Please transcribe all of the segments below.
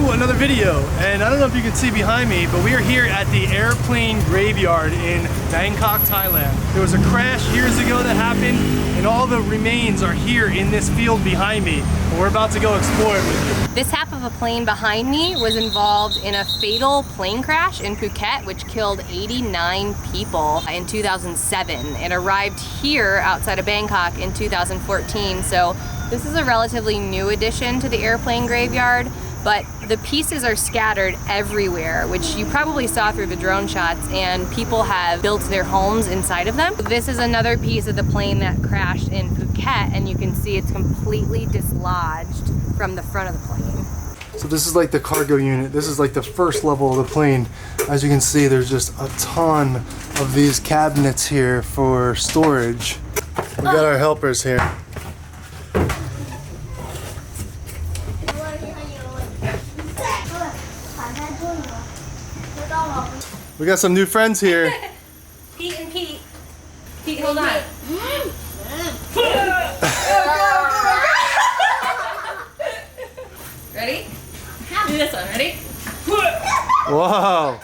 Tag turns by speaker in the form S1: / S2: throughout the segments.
S1: to another video, and I don't know if you can see behind me, but we are here at the airplane graveyard in Bangkok, Thailand. There was a crash years ago that happened, and all the remains are here in this field behind me, and we're about to go explore it with you.
S2: This half of a plane behind me was involved in a fatal plane crash in Phuket, which killed 89 people in 2007. It arrived here outside of Bangkok in 2014, so this is a relatively new addition to the airplane graveyard, but the pieces are scattered everywhere, which you probably saw through the drone shots, and people have built their homes inside of them. This is another piece of the plane that crashed in Phuket, and you can see it's completely dislodged from the front of the plane.
S1: So this is like the cargo unit. This is like the first level of the plane. As you can see, there's just a ton of these cabinets here for storage. We got our helpers here. We got some new friends here.
S2: Pete and Pete. Pete, hold on. Ready? Do this one, ready?
S1: Whoa.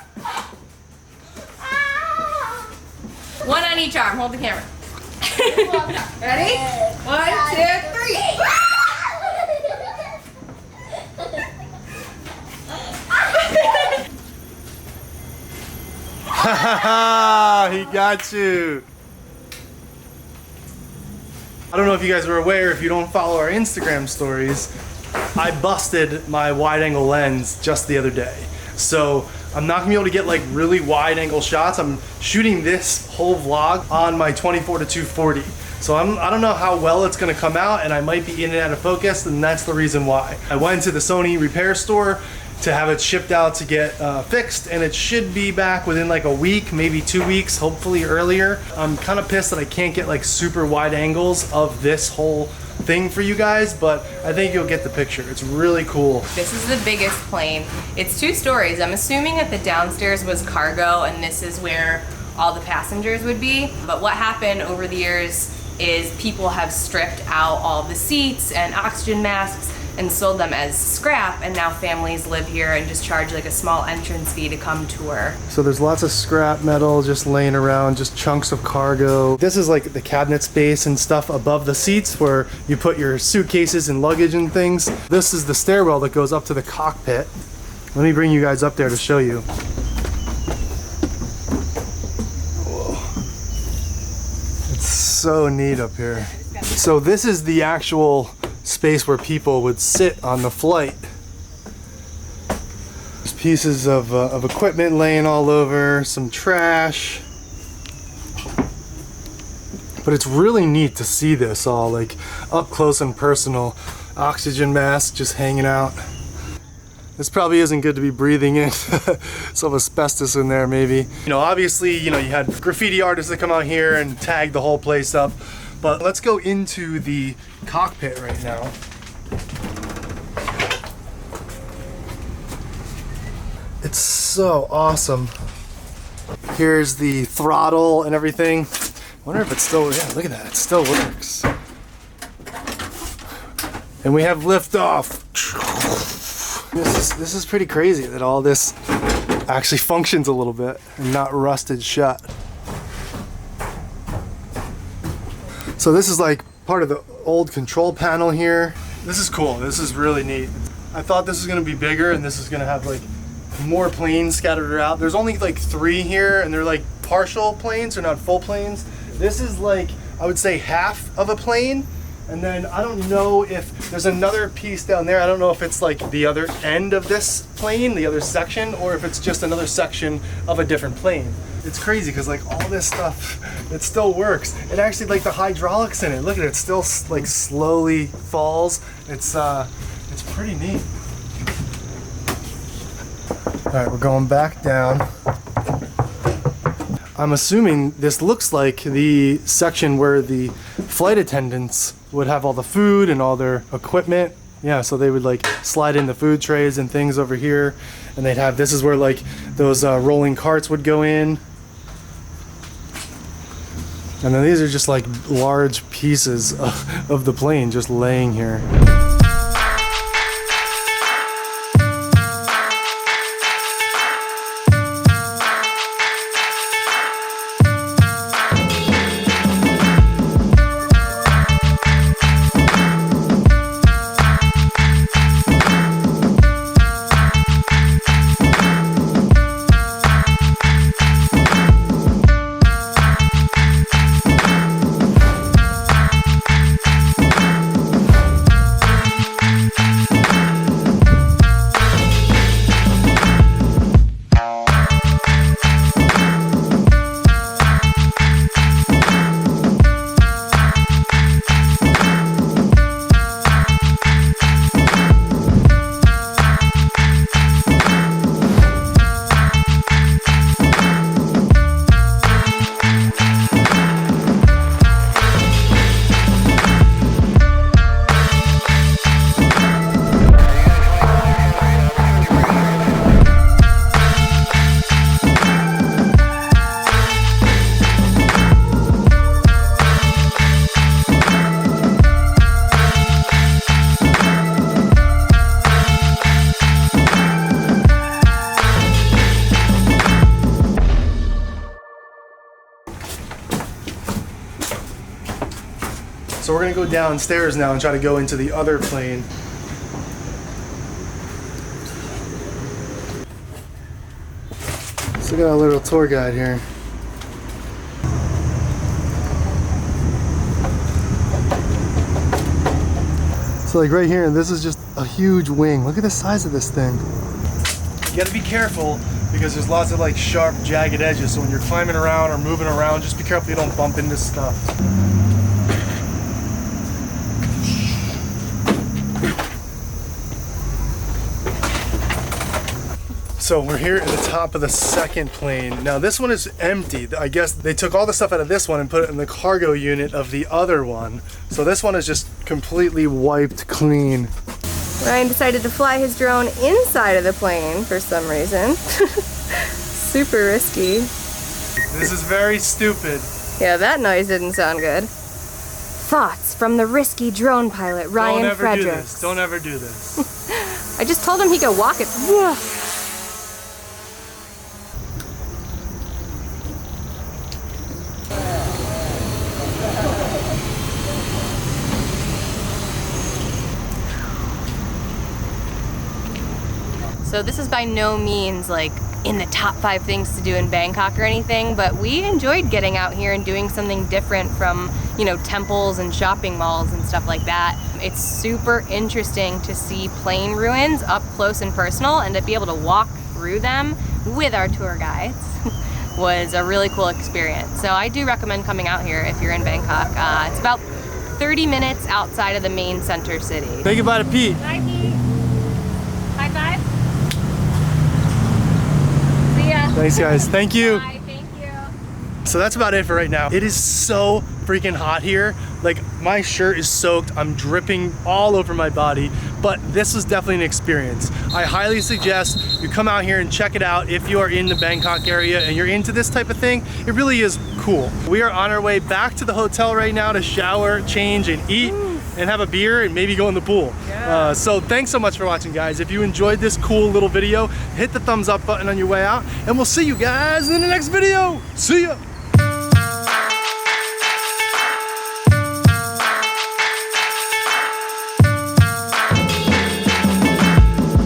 S2: One on each arm, hold the camera. Ready? 1, 2, 3.
S1: He got you. I don't know if you guys were aware, if you don't follow our Instagram stories, I busted my wide angle lens just the other day. So I'm not gonna be able to get like really wide angle shots. I'm shooting this whole vlog on my 24-240. So I don't know how well it's gonna come out, and I might be in and out of focus, and that's the reason why. I went to the Sony repair store to have it shipped out to get fixed, and it should be back within like a week, maybe 2 weeks, hopefully earlier. I'm kind of pissed that I can't get like super wide angles of this whole thing for you guys, but I think you'll get the picture. It's really cool.
S2: This is the biggest plane. It's 2 stories. I'm assuming that the downstairs was cargo and this is where all the passengers would be. But what happened over the years is people have stripped out all the seats and oxygen masks and sold them as scrap, and now families live here and just charge like a small entrance fee to come tour.
S1: So there's lots of scrap metal just laying around, just chunks of cargo. This is like the cabinet space and stuff above the seats where you put your suitcases and luggage and things. This is the stairwell that goes up to the cockpit. Let me bring you guys up there to show you. Whoa. It's so neat up here. So this is the actual space where people would sit on the flight. There's pieces of equipment laying all over, some trash. But it's really neat to see this all like up close and personal. Oxygen mask just hanging out. This probably isn't good to be breathing in. Some asbestos in there maybe. You know, obviously, you know, you had graffiti artists that come out here and tag the whole place up. But let's go into the cockpit right now. It's so awesome. Here's the throttle and everything. I wonder if it's still, yeah, look at that, it still works. And we have liftoff. This is pretty crazy that all this actually functions a little bit and not rusted shut. So this is like part of the old control panel here. This is cool. This is really neat. I thought this was gonna be bigger and this is gonna have like more planes scattered out. There's only like 3 here, and they're like partial planes, they're not full planes. This is like, I would say half of a plane. And then I don't know if there's another piece down there. I don't know if it's like the other end of this plane, the other section, or if it's just another section of a different plane. It's crazy because like all this stuff, it still works. And actually like the hydraulics in it, look at it, it still like slowly falls. It's pretty neat. All right, we're going back down. I'm assuming this looks like the section where the flight attendants would have all the food and all their equipment. Yeah, so they would like slide in the food trays and things over here, and they'd have, this is where like those rolling carts would go in. And then these are just like large pieces of the plane just laying here. So we're gonna go downstairs now and try to go into the other plane. So we got a little tour guide here. So like right here, this is just a huge wing. Look at the size of this thing. You gotta be careful because there's lots of like sharp, jagged edges. So when you're climbing around or moving around, just be careful you don't bump into stuff. So we're here at the top of the second plane. Now this one is empty. I guess they took all the stuff out of this one and put it in the cargo unit of the other one. So this one is just completely wiped clean.
S2: Ryan decided to fly his drone inside of the plane for some reason. Super risky.
S1: This is very stupid.
S2: Yeah, that noise didn't sound good. Thoughts from the risky drone pilot, Ryan Fredericks.
S1: Don't ever do this.
S2: I just told him he could walk it. So this is by no means like in the top 5 things to do in Bangkok or anything, but we enjoyed getting out here and doing something different from, you know, temples and shopping malls and stuff like that. It's super interesting to see plane ruins up close and personal, and to be able to walk through them with our tour guides was a really cool experience. So I do recommend coming out here if you're in Bangkok. It's about 30 minutes outside of the main center city.
S1: Say goodbye to Pete.
S2: Bye, Pete. High five. See ya.
S1: Thanks guys, thank you.
S2: Bye, thank you.
S1: So that's about it for right now. It is so freaking hot here. Like my shirt is soaked, I'm dripping all over my body, but this was definitely an experience. I highly suggest you come out here and check it out if you are in the Bangkok area and you're into this type of thing. It really is cool. We are on our way back to the hotel right now to shower, change, and eat. And have a beer and maybe go in the pool.
S2: Yeah.
S1: So thanks so much for watching, guys. If you enjoyed this cool little video, hit the thumbs up button on your way out, and we'll see you guys in the next video. See ya.